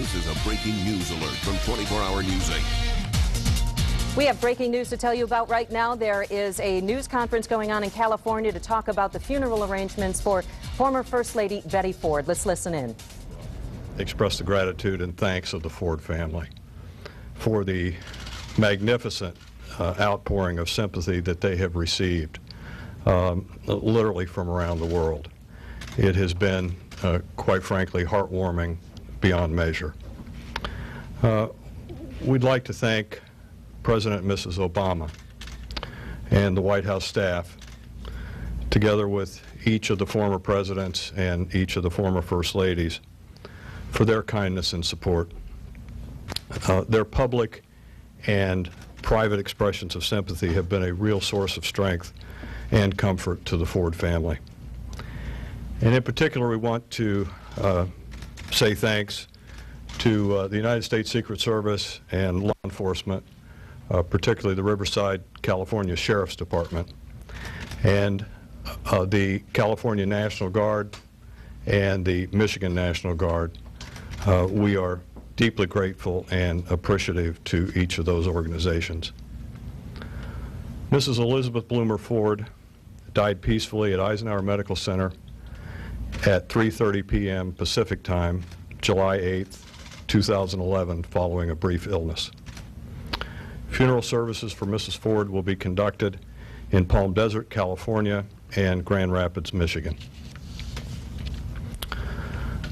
This is a breaking news alert from 24 Hour News 8. We have breaking news to tell you about right now. There is a news conference going on in California to talk about the funeral arrangements for former First Lady Betty Ford. Let's listen in. Express the gratitude and thanks of the Ford family for the magnificent outpouring of sympathy that they have received, literally from around the world. It has been, quite frankly, heartwarming beyond measure. We'd like to thank President and Mrs. Obama and the White House staff, together with each of the former presidents and each of the former First Ladies, for their kindness and support. Their public and private expressions of sympathy have been a real source of strength and comfort to the Ford family. And in particular, we want to say thanks to the United States Secret Service and law enforcement, particularly the Riverside, California Sheriff's Department, and the California National Guard and the Michigan National Guard. We are deeply grateful and appreciative to each of those organizations. Mrs. Elizabeth Bloomer Ford died peacefully at Eisenhower Medical Center at 3:30 p.m. Pacific Time, July 8th, 2011, following a brief illness. Funeral services for Mrs. Ford will be conducted in Palm Desert, California, and Grand Rapids, Michigan.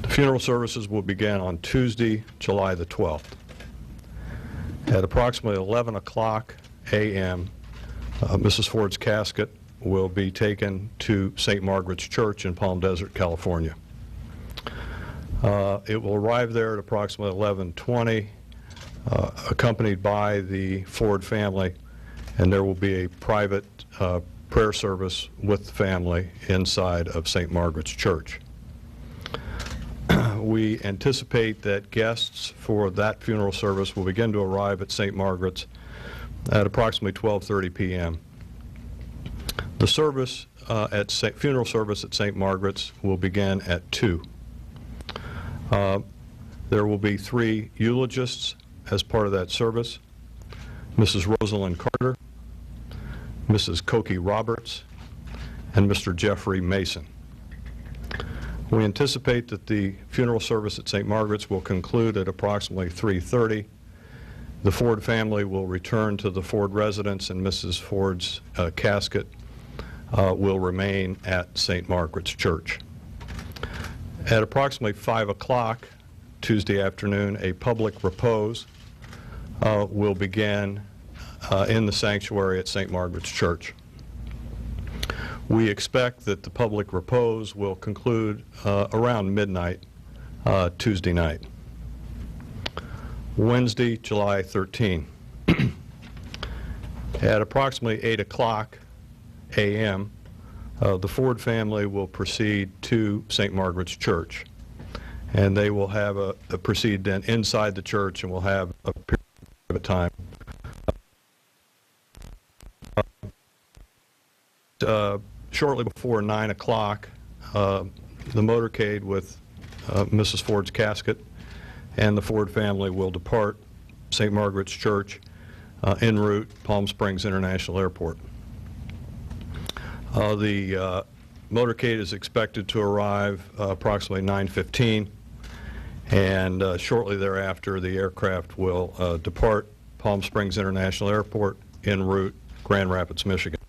The funeral services will begin on Tuesday, July the 12th. At approximately 11 o'clock a.m., Mrs. Ford's casket will be taken to St. Margaret's Church in Palm Desert, California. It will arrive there at approximately 11:20, accompanied by the Ford family, and there will be a private prayer service with the family inside of St. Margaret's Church. We anticipate that guests for that funeral service will begin to arrive at St. Margaret's at approximately 12:30 p.m. The service funeral service at St. Margaret's will begin at 2. There will be 3 eulogists as part of that service: Mrs. Rosalind Carter, Mrs. Cokie Roberts, and Mr. Jeffrey Mason. We anticipate that the funeral service at St. Margaret's will conclude at approximately 3:30. The Ford family will return to the Ford residence, and Mrs. Ford's casket will remain at St. Margaret's Church. At approximately 5 o'clock Tuesday afternoon, a public repose will begin in the sanctuary at St. Margaret's Church. We expect that the public repose will conclude around midnight Tuesday night. Wednesday, July 13. At approximately 8 o'clock a.m., the Ford family will proceed to St. Margaret's Church, and they will have proceed then inside the church, and will have a period of time. Shortly before 9 o'clock, the motorcade with Mrs. Ford's casket and the Ford family will depart St. Margaret's Church en route Palm Springs International Airport. The motorcade is expected to arrive approximately 9:15, and shortly thereafter the aircraft will depart Palm Springs International Airport en route Grand Rapids, Michigan.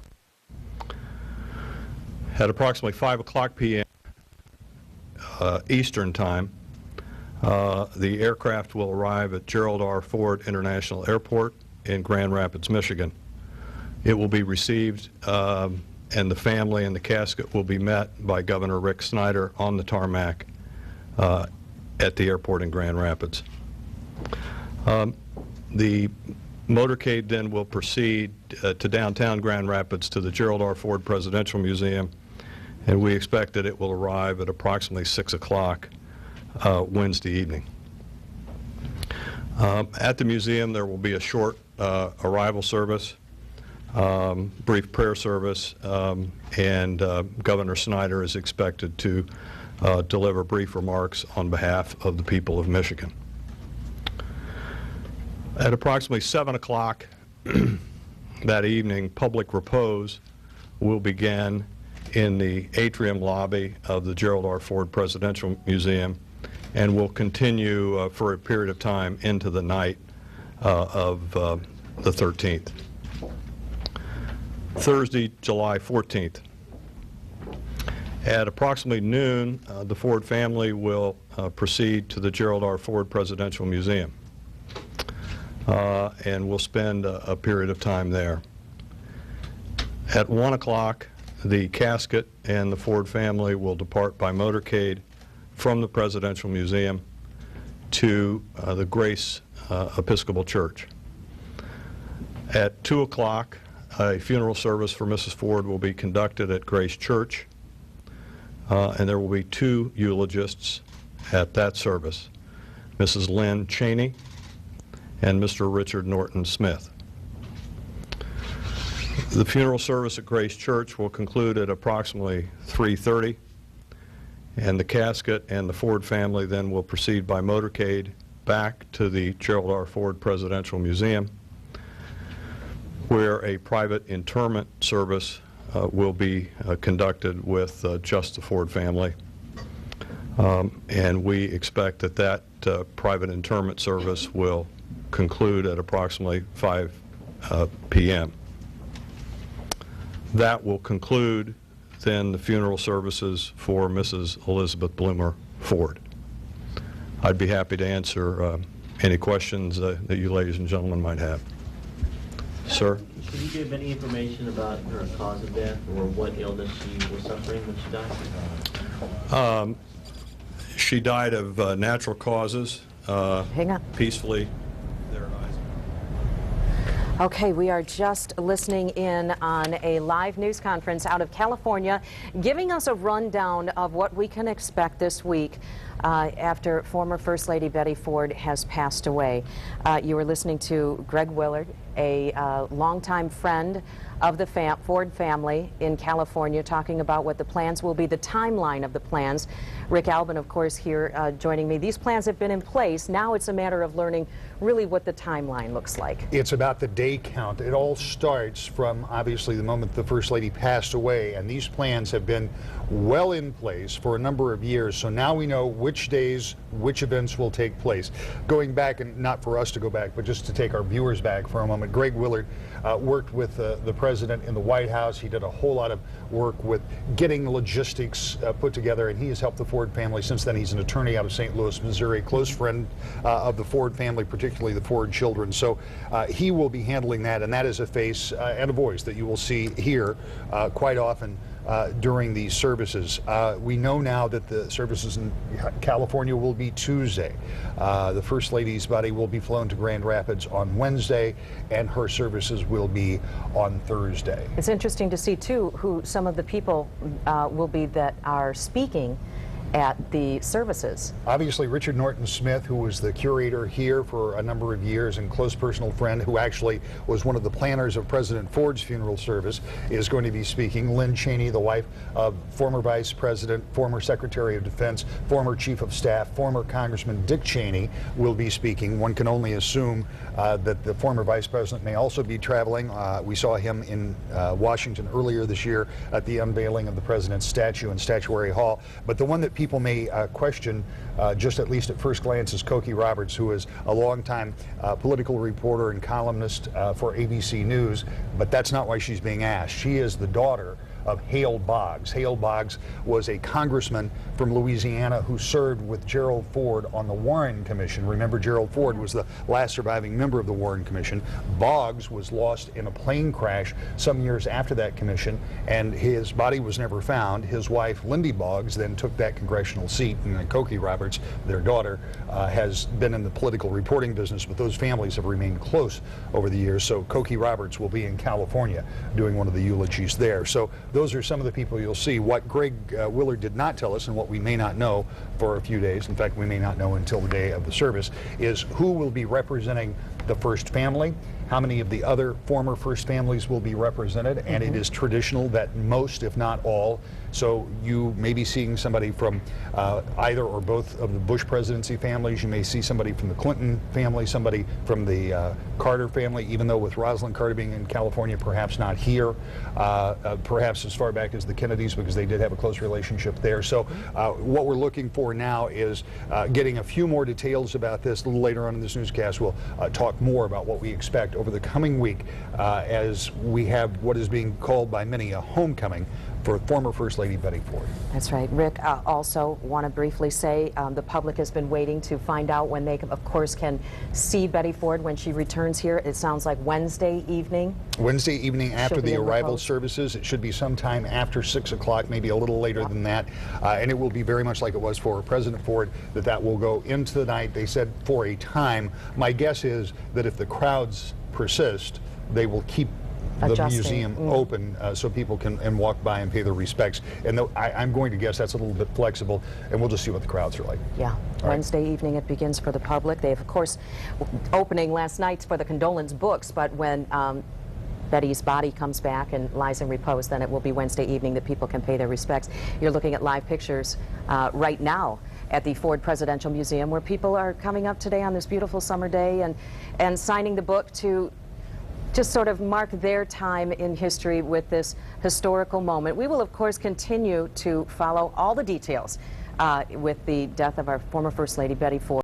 At approximately 5 o'clock p.m. Eastern Time, the aircraft will arrive at Gerald R. Ford International Airport in Grand Rapids, Michigan. It will be received, and the family and the casket will be met by Governor Rick Snyder on the tarmac at the airport in Grand Rapids. The motorcade then will proceed to downtown Grand Rapids to the Gerald R. Ford Presidential Museum, and we expect that it will arrive at approximately 6 o'clock Wednesday evening. At the museum, there will be a short arrival service, brief prayer service, and Governor Snyder is expected to deliver brief remarks on behalf of the people of Michigan. At approximately 7 o'clock that evening, public repose will begin in the atrium lobby of the Gerald R. Ford Presidential Museum and will continue for a period of time into the night of the 13th. Thursday, July 14th. At approximately noon, the Ford family will proceed to the Gerald R. Ford Presidential Museum, and we'll spend a period of time there. At 1 o'clock, the casket and the Ford family will depart by motorcade from the Presidential Museum to the Grace Episcopal Church. At 2 o'clock, a funeral service for Mrs. Ford will be conducted at Grace Church, and there will be 2 eulogists at that service, Mrs. Lynn Cheney and Mr. Richard Norton Smith. The funeral service at Grace Church will conclude at approximately 3:30, and the casket and the Ford family then will proceed by motorcade back to the Gerald R. Ford Presidential Museum, where a private interment service will be conducted with just the Ford family. And we expect that that private interment service will conclude at approximately 5 p.m. That will conclude then the funeral services for Mrs. Elizabeth Bloomer Ford. I'd be happy to answer any questions that you ladies and gentlemen might have. Sir? Can you give any information about her cause of death or what illness she was suffering when she died? She died of natural causes, Hang on. peacefully. Okay, we are just listening in on a live news conference out of California, giving us a rundown of what we can expect this week after former First Lady Betty Ford has passed away. You were listening to Greg Willard, a longtime friend of the Ford family in California, talking about what the plans will be, the timeline of the plans. Rick Albin, of course, here joining me. These plans have been in place. Now it's a matter of learning really what the timeline looks like. It's about the day count. It all starts from, obviously, the moment the First Lady passed away, and these plans have been well in place for a number of years. So now we know which days, which events will take place. Going back, and not for us to go back, but just to take our viewers back for a moment, Greg Willard worked with the president in the White House. He did a whole lot of work with getting logistics put together, and he has helped the Ford family since then. He's an attorney out of St. Louis, Missouri, close friend of the Ford family, particularly the Ford children. So he will be handling that, and that is a face and a voice that you will see here quite often during these services. We know now that the services in California will be Tuesday. The First Lady's body will be flown to Grand Rapids on Wednesday, and her services will be on Thursday. It's interesting to see, too, who some of the people will be that are speaking at the services. Obviously, Richard Norton Smith, who was the curator here for a number of years and close personal friend, who actually was one of the planners of President Ford's funeral service, is going to be speaking. Lynn Cheney, the wife of former Vice President, former Secretary of Defense, former Chief of Staff, former Congressman Dick Cheney, will be speaking. One can only assume that the former Vice President may also be traveling. We saw him in Washington earlier this year at the unveiling of the President's statue in Statuary Hall. But the one that people may question, just at least at first glance, is Cokie Roberts, who is a longtime political reporter and columnist for ABC News, but that's not why she's being asked. She is the daughter of Hale Boggs. Hale Boggs was a congressman from Louisiana who served with Gerald Ford on the Warren Commission. Remember, Gerald Ford was the last surviving member of the Warren Commission. Boggs was lost in a plane crash some years after that commission, and his body was never found. His wife, Lindy Boggs, then took that congressional seat, and Cokie Roberts, their daughter, has been in the political reporting business, but those families have remained close over the years. So Cokie Roberts will be in California doing one of the eulogies there. So those are some of the people you'll see. What Greg Willard did not tell us, and what we may not know for a few days, in fact we may not know until the day of the service, is who will be representing the First family, how many of the other former First families will be represented, and it is traditional that most, if not all, so you may be seeing somebody from either or both of the Bush presidency families. You may see somebody from the Clinton family, somebody from the Carter family, even though with Rosalind Carter being in California, perhaps not here, perhaps as far back as the Kennedys, because they did have a close relationship there. So what we're looking for now is getting a few more details about this. A little later on in this newscast, we'll talk more about what we expect over the coming week as we have what is being called by many a homecoming for former First Lady Betty Ford. That's right. Rick, also want to briefly say the public has been waiting to find out when they, of course, can see Betty Ford when she returns here. It sounds like Wednesday evening. Wednesday evening after She'll be the in arrival repose. services. It should be sometime after 6 o'clock, maybe a little later than that. And it will be very much like it was for President Ford, that will go into the night. They said for a time. My guess is that if the crowds persist, they will keep the Adjusting. museum open so people can walk by and pay their respects. And I'm going to guess that's a little bit flexible, and we'll just see what the crowds are like. Yeah, All Wednesday evening it begins for the public. They have, of course, opening last night for the condolence books, but when Betty's body comes back and lies in repose, then it will be Wednesday evening that people can pay their respects. You're looking at live pictures right now at the Ford Presidential Museum, where people are coming up today on this beautiful summer day and signing the book to just sort of mark their time in history with this historical moment. We will, of course, continue to follow all the details with the death of our former First Lady Betty Ford.